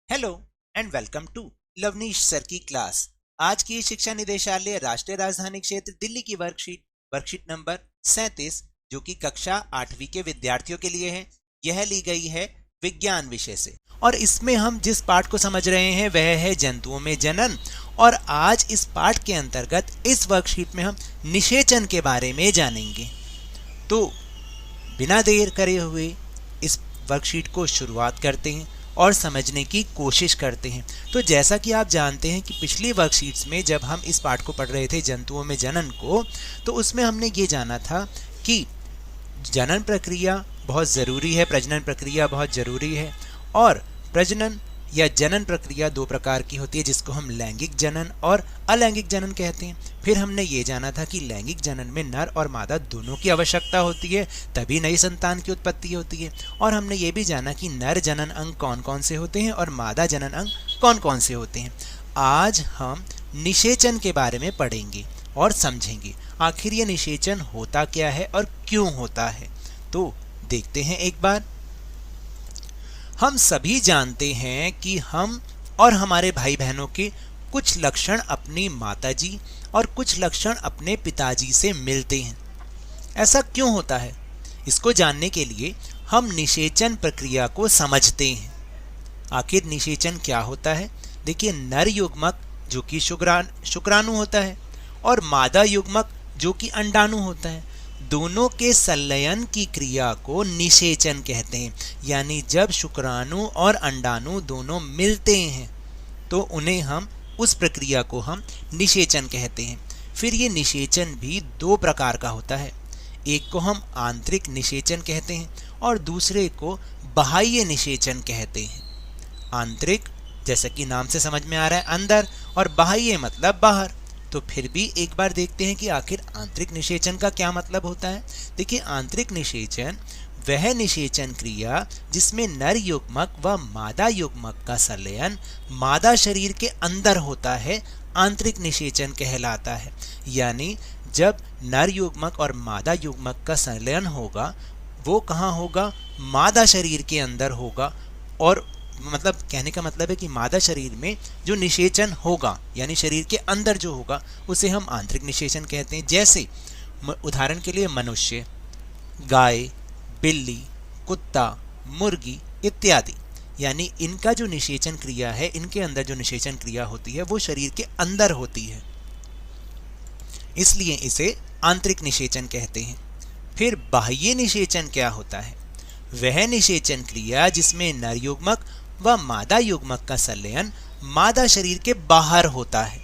Hello and welcome to Lavneesh sir की class. आज की शिक्षा निदेशालय राष्ट्रीय राजधानी क्षेत्र दिल्ली की वर्कशीट नंबर 37 जो कि कक्षा 8वीं के विद्यार्थियों के लिए है, यह ली गई है विज्ञान विषय से। और इसमें हम जिस पाठ को समझ रहे हैं वह है जंतुओं में जनन। और आज इस पाठ के अंतर्गत इस वर्कशीट में हम निषेचन के बारे में जानेंगे। तो बिना देर करे हुए इस वर्कशीट को शुरुआत करते हैं और समझने की कोशिश करते हैं। तो जैसा कि आप जानते हैं कि पिछली वर्कशीट्स में जब हम इस पाठ को पढ़ रहे थे जंतुओं में जनन को, तो उसमें हमने ये जाना था कि जनन प्रक्रिया बहुत ज़रूरी है, प्रजनन प्रक्रिया बहुत ज़रूरी है। और प्रजनन या जनन प्रक्रिया दो प्रकार की होती है, जिसको हम लैंगिक जनन और अलैंगिक जनन कहते हैं। फिर हमने ये जाना था कि लैंगिक जनन में नर और मादा दोनों की आवश्यकता होती है, तभी नई संतान की उत्पत्ति होती है। और हमने ये भी जाना कि नर जनन अंग कौन कौन से होते हैं और मादा जनन अंग कौन कौन से होते हैं। आज हम निषेचन के बारे में पढ़ेंगे और समझेंगे आखिर ये निषेचन होता क्या है और क्यों होता है। तो देखते हैं एक बार। हम सभी जानते हैं कि हम और हमारे भाई बहनों के कुछ लक्षण अपनी माताजी और कुछ लक्षण अपने पिताजी से मिलते हैं। ऐसा क्यों होता है, इसको जानने के लिए हम निषेचन प्रक्रिया को समझते हैं। आखिर निषेचन क्या होता है। देखिए, नर युग्मक जो कि शुक्राणु होता है और मादा युग्मक जो कि अंडाणु होता है, दोनों के संलयन की क्रिया को निषेचन कहते हैं। यानी जब शुक्राणु और अंडाणु दोनों मिलते हैं तो उस प्रक्रिया को हम निषेचन कहते हैं। फिर ये निषेचन भी दो प्रकार का होता है। एक को हम आंतरिक निषेचन कहते हैं और दूसरे को बाह्य निषेचन कहते हैं। आंतरिक जैसा कि नाम से समझ में आ रहा है अंदर, और बाह्य मतलब बाहर। तो फिर भी एक बार देखते हैं कि आखिर आंतरिक निषेचन का क्या मतलब होता है। देखिए, आंतरिक निषेचन वह निषेचन क्रिया जिसमें नर युग्मक व मादा युग्मक का संलयन मादा शरीर के अंदर होता है, आंतरिक निषेचन कहलाता है। यानी जब नर युग्मक और मादा युग्मक का संलयन होगा वो कहाँ होगा, मादा शरीर के अंदर होगा। और मतलब कहने का मतलब है कि मादा शरीर में जो निषेचन होगा यानी शरीर के अंदर जो होगा उसे हम आंतरिक निषेचन कहते हैं। जैसे उदाहरण के लिए मनुष्य, गाय, बिल्ली, कुत्ता, मुर्गी इत्यादि, यानी इनका जो निषेचन क्रिया है, इनके अंदर जो निषेचन क्रिया होती है वो शरीर के अंदर होती है, इसलिए इसे आंतरिक निषेचन कहते हैं। फिर बाह्य निषेचन क्या होता है। वह निषेचन क्रिया जिसमें नर युग्मक व मादा युग्मक का संलयन मादा शरीर के बाहर होता है,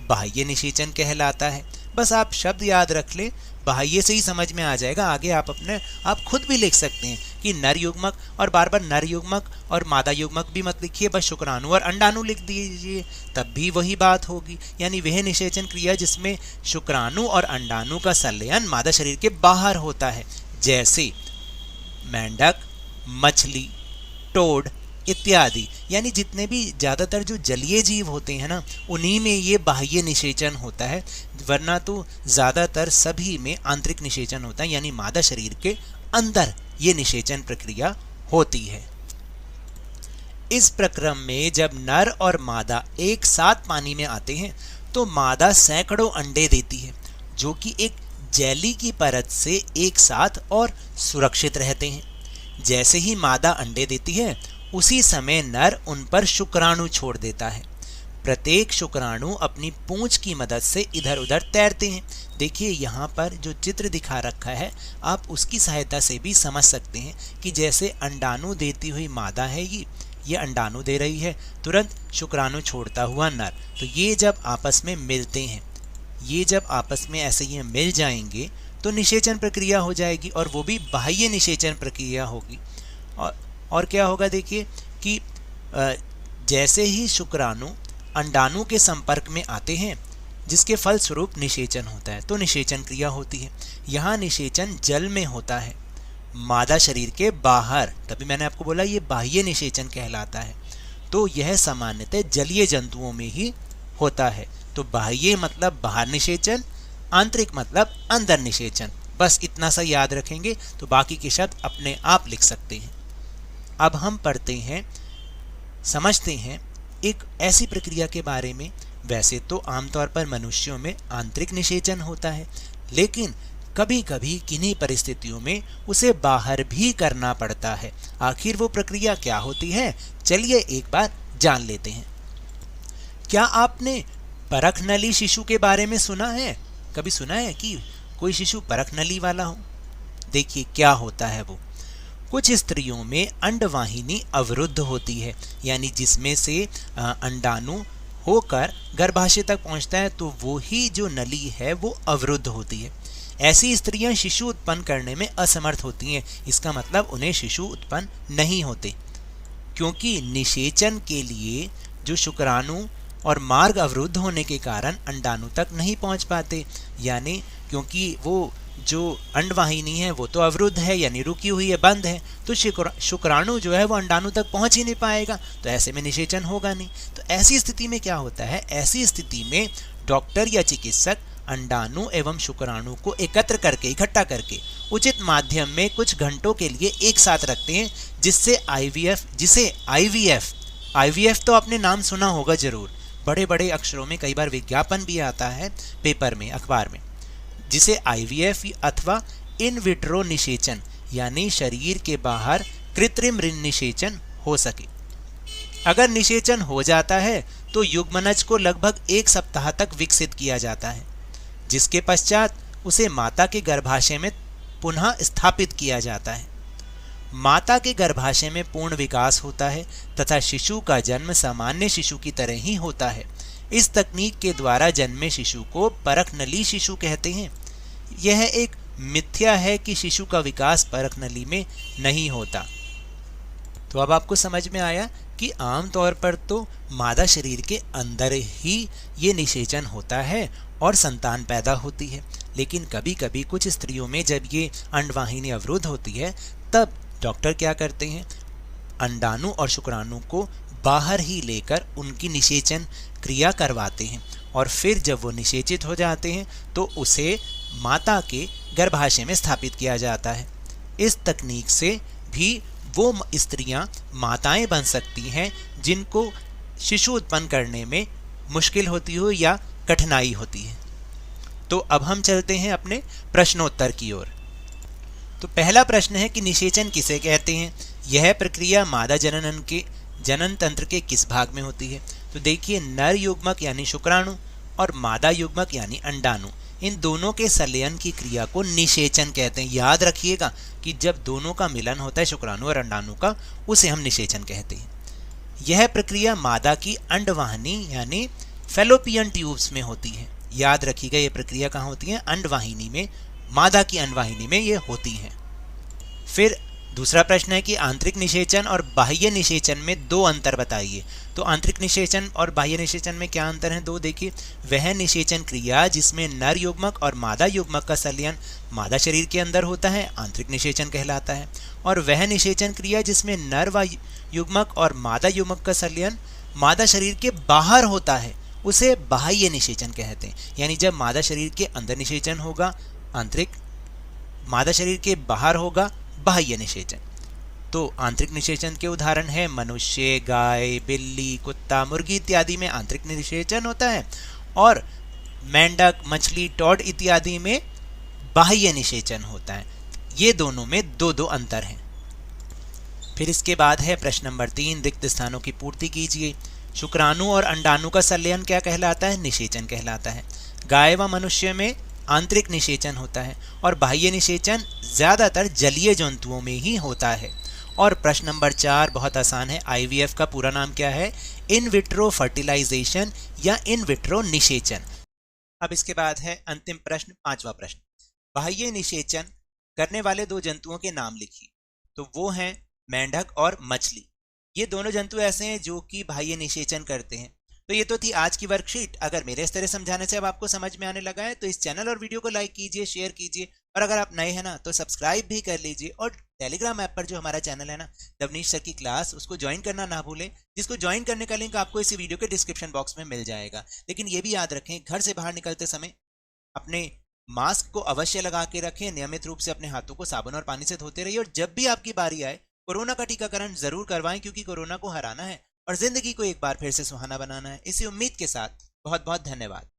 बाह्य निषेचन कहलाता है। बस आप शब्द याद रख लें, बाह्य से ही समझ में आ जाएगा। आगे आप खुद भी लिख सकते हैं कि नर युग्मक, और बार बार नर युग्मक और मादा युग्मक भी मत लिखिए, बस शुक्राणु और अंडाणु लिख दीजिए, तब भी वही बात होगी। यानी वह निषेचन क्रिया जिसमें शुक्राणु और अंडाणु का संलयन मादा शरीर के बाहर होता है, जैसे मेंढक, मछली, टोड इत्यादि। यानी जितने भी ज़्यादातर जो जलीय जीव होते हैं ना, उन्हीं में ये बाह्य निषेचन होता है, वरना तो ज़्यादातर सभी में आंतरिक निषेचन होता है, यानी मादा शरीर के अंदर ये निषेचन प्रक्रिया होती है। इस प्रक्रम में जब नर और मादा एक साथ पानी में आते हैं तो मादा सैकड़ों अंडे देती है, जो कि एक जेली की परत से एक साथ और सुरक्षित रहते हैं। जैसे ही मादा अंडे देती है उसी समय नर उन पर शुक्राणु छोड़ देता है। प्रत्येक शुक्राणु अपनी पूंछ की मदद से इधर उधर तैरते हैं। देखिए, यहाँ पर जो चित्र दिखा रखा है आप उसकी सहायता से भी समझ सकते हैं कि जैसे अंडाणु देती हुई मादा है, ये अंडाणु दे रही है, तुरंत शुक्राणु छोड़ता हुआ नर। तो ये जब आपस में मिलते हैं, ये जब आपस में ऐसे ये मिल जाएंगे तो निषेचन प्रक्रिया हो जाएगी, और वो भी बाह्य निषेचन प्रक्रिया होगी। और क्या होगा, देखिए कि जैसे ही शुक्राणु अंडाणु के संपर्क में आते हैं जिसके फलस्वरूप निषेचन होता है, तो निषेचन क्रिया होती है। यहाँ निषेचन जल में होता है, मादा शरीर के बाहर, तभी मैंने आपको बोला ये बाह्य निषेचन कहलाता है। तो यह सामान्यतः जलीय जंतुओं में ही होता है। तो बाह्य मतलब बाहर निषेचन, आंतरिक मतलब अंदर निषेचन। बस इतना सा याद रखेंगे तो बाकी के शब्द अपने आप लिख सकते हैं। अब हम पढ़ते हैं समझते हैं एक ऐसी प्रक्रिया के बारे में। वैसे तो आमतौर पर मनुष्यों में आंतरिक निषेचन होता है, लेकिन कभी कभी किन्हीं परिस्थितियों में उसे बाहर भी करना पड़ता है। आखिर वो प्रक्रिया क्या होती है, चलिए एक बार जान लेते हैं। क्या आपने परख नली शिशु के बारे में सुना है? कभी सुना है कि कोई शिशु परख नली वाला हो? देखिए क्या होता है वो। कुछ स्त्रियों में अंडवाहिनी अवरुद्ध होती है, यानी जिसमें से अंडाणु होकर गर्भाशय तक पहुंचता है, तो वो ही जो नली है वो अवरुद्ध होती है। ऐसी स्त्रियां शिशु उत्पन्न करने में असमर्थ होती हैं। इसका मतलब उन्हें शिशु उत्पन्न नहीं होते, क्योंकि निषेचन के लिए जो शुक्राणु और मार्ग अवरुद्ध होने के कारण अंडाणु तक नहीं पहुंच पाते। यानी क्योंकि वो जो अंडवाहिनी है वो तो अवरुद्ध है, यानी रुकी हुई है, बंद है, तो शुक्राणु जो है वो अंडाणु तक पहुंच ही नहीं पाएगा, तो ऐसे में निषेचन होगा नहीं। तो ऐसी स्थिति में क्या होता है, ऐसी स्थिति में डॉक्टर या चिकित्सक अंडाणु एवं शुक्राणु को एकत्र करके, इकट्ठा करके उचित माध्यम में कुछ घंटों के लिए एक साथ रखते हैं, जिसे आईवीएफ तो आपने नाम सुना होगा जरूर, बड़े बड़े अक्षरों में कई बार विज्ञापन भी आता है पेपर में, अखबार में, जिसे आईवीएफ अथवा इन विट्रो निषेचन यानी शरीर के बाहर कृत्रिम निषेचन हो सके। अगर निषेचन हो जाता है तो युग्मनज को लगभग 1 सप्ताह तक विकसित किया जाता है, जिसके पश्चात उसे माता के गर्भाशय में पुनः स्थापित किया जाता है। माता के गर्भाशय में पूर्ण विकास होता है तथा शिशु का जन्म सामान्य शिशु की तरह ही होता है। इस तकनीक के द्वारा जन्मे शिशु को परख नली शिशु कहते हैं। यह एक मिथ्या है कि शिशु का विकास परख नली में नहीं होता। तो अब आपको समझ में आया कि आमतौर पर तो मादा शरीर के अंदर ही ये निषेचन होता है और संतान पैदा होती है, लेकिन कभी कभी कुछ स्त्रियों में जब ये अंडवाहिनी अवरुद्ध होती है, तब डॉक्टर क्या करते हैं, अंडाणु और शुक्राणु को बाहर ही लेकर उनकी निषेचन क्रिया करवाते हैं, और फिर जब वो निषेचित हो जाते हैं तो उसे माता के गर्भाशय में स्थापित किया जाता है। इस तकनीक से भी वो स्त्रियां माताएं बन सकती हैं जिनको शिशु उत्पन्न करने में मुश्किल होती हो या कठिनाई होती है। तो अब हम चलते हैं अपने प्रश्नोत्तर की ओर। तो पहला प्रश्न है कि निषेचन किसे कहते हैं? यह प्रक्रिया मादा जनन के जनन तंत्र के किस भाग में होती है? तो देखिए, नर युग्मक यानी शुक्राणु और मादा युग्मक यानी अंडाणु, इन दोनों के संलयन की क्रिया को निषेचन कहते हैं। याद रखिएगा कि जब दोनों का मिलन होता है शुक्राणु और अंडाणु का, उसे हम निषेचन कहते हैं। यह प्रक्रिया मादा की अंडवाहिनी यानी फैलोपियन ट्यूब्स में होती है। याद रखिएगा, यह प्रक्रिया कहाँ होती है? अंडवाहिनी में, मादा की अंडवाहिनी में ये होती है। फिर दूसरा प्रश्न है कि आंतरिक निषेचन और बाह्य निषेचन में 2 अंतर बताइए। तो आंतरिक निषेचन और बाह्य निषेचन में क्या अंतर है? 2 देखिए। वह निषेचन क्रिया जिसमें नर युग्मक और मादा युग्मक का संलयन मादा शरीर के अंदर होता है, आंतरिक निषेचन कहलाता है। और वह निषेचन क्रिया जिसमें नर युग्मक और मादा युग्मक का संलयन मादा शरीर के बाहर होता है, उसे बाह्य निषेचन कहते हैं। यानी जब मादा शरीर के अंदर निषेचन होगा आंतरिक, मादा शरीर के बाहर होगा बाह्य निषेचन। तो आंतरिक निषेचन के उदाहरण है मनुष्य, गाय, बिल्ली, कुत्ता, मुर्गी इत्यादि में आंतरिक निषेचन होता है, और मेंढक, मछली, टॉड इत्यादि में बाह्य निषेचन होता है। ये दोनों में 2 अंतर हैं। फिर इसके बाद है प्रश्न नंबर 3, रिक्त स्थानों की पूर्ति कीजिए। शुक्राणु और अंडाणु का संलयन क्या कहलाता है? निषेचन कहलाता है। गाय व मनुष्य में आंतरिक निषेचन होता है और बाह्य निषेचन ज्यादातर जलीय जंतुओं में ही होता है। और प्रश्न नंबर 4 बहुत आसान है। आईवीएफ का पूरा नाम क्या है? इन विट्रो फर्टिलाइजेशन या इन विट्रो निषेचन। अब इसके बाद है अंतिम प्रश्न, 5वां प्रश्न। बाह्य निषेचन करने वाले 2 जंतुओं के नाम लिखिए। तो वो हैं मेंढक और मछली। ये दोनों जंतु ऐसे हैं जो कि बाह्य निषेचन करते हैं। तो ये तो थी आज की वर्कशीट। अगर मेरे इस तरह समझाने से अब आपको समझ में आने लगा है तो इस चैनल और वीडियो को लाइक कीजिए, शेयर कीजिए, और अगर आप नए हैं ना तो सब्सक्राइब भी कर लीजिए। और टेलीग्राम ऐप पर जो हमारा चैनल है ना, लवनीश सर की क्लास, उसको ज्वाइन करना ना भूलें, जिसको ज्वाइन करने का लिंक आपको इसी वीडियो के डिस्क्रिप्शन बॉक्स में मिल जाएगा। लेकिन ये भी याद रखें, घर से बाहर निकलते समय अपने मास्क को अवश्य लगा के रखें, नियमित रूप से अपने हाथों को साबुन और पानी से धोते रहिए, और जब भी आपकी बारी आए कोरोना का टीकाकरण जरूर करवाएं, क्योंकि कोरोना को हराना है और जिंदगी को एक बार फिर से सुहाना बनाना है। इसी उम्मीद के साथ बहुत बहुत धन्यवाद।